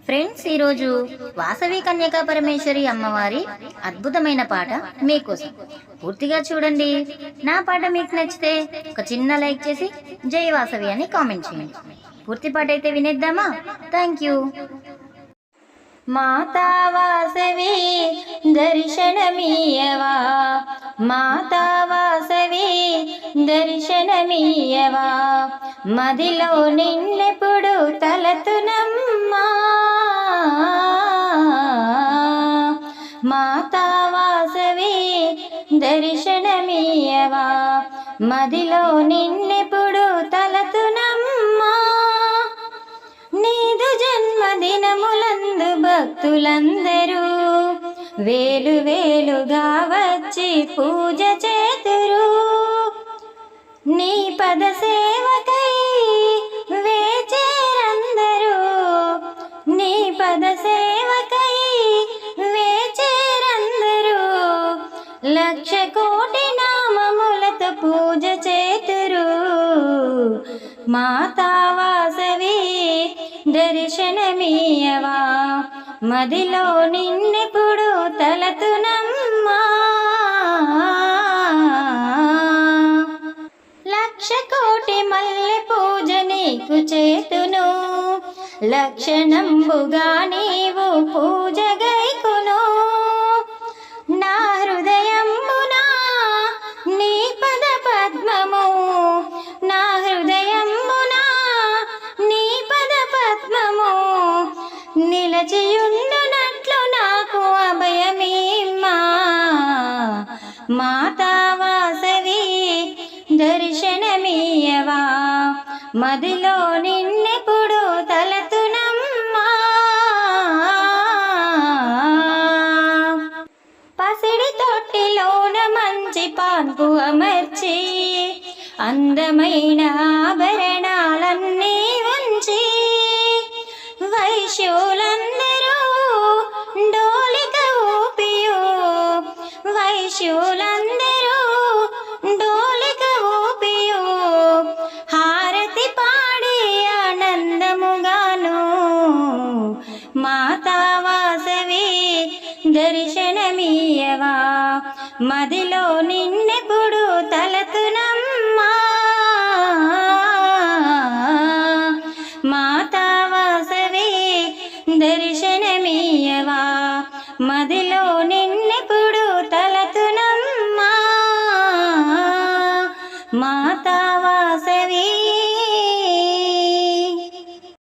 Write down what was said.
Friends, ఈరోజు వాసవి కన్యకా పరమేశ్వరి అమ్మవారి అద్భుతమైన పాట మీకోసం. పూర్తిగా చూడండి. నా పాట మీకు నచ్చితే ఒక చిన్న లైక్ చేసి జై వాసవి అని కామెంట్ చేయండి. పూర్తి పాట అయితే వినేద్దామా? Thank you. మాతా వాసవి దర్శనమీయవా, మాతా వాసవి దర్శనమీయవా, మదిలో నిన్నెప్పుడు తలతునమ్మా, మాతా వాసవి దర్శనమీయవా, మదిలో నిన్నెప్పుడు తలతునమ్మా, నీదు జన్మదినములందు భక్తులందరూ వేలు వేలుగా వచ్చి పూజ చేతురు, నీ పద సేవకై వేచేరందరూ, నీ పద సేవకై వేచేరందరూ, లక్ష కోటి నామములతో పూజ చేతురు, మాతా వాసవి దర్శనమీయవా, మదిలో నిన్నెప్పుడు తలతునమ్మా, లక్ష కోటి మల్లె పూజ నీకు చేతును, లక్షణంబుగా నీవు పూజ గైకును, నా హృదయంబున నీ పద పద్మము, నా హృదయంబున నీ పద పద్మము, నిలచియుండునట్లు నాకు అభయమీమ్మా, మాతా వాసవి దర్శనమీయవా, మదిలో నిన్నెప్పుడు తలతునమ్మా, పసిడి తొట్టిలోన మంచి పాన్పు అమర్చి అందమైన ఆభరణాలన్నీ ఉంచి, వైశ్యులందరూ డోలిక ఊపియు, వైశ్యులందరూ డోలిక ఊపియు, హారతి పాడి ఆనందముగాను, మాతా వాసవి దర్శనమీయవా, మదిలో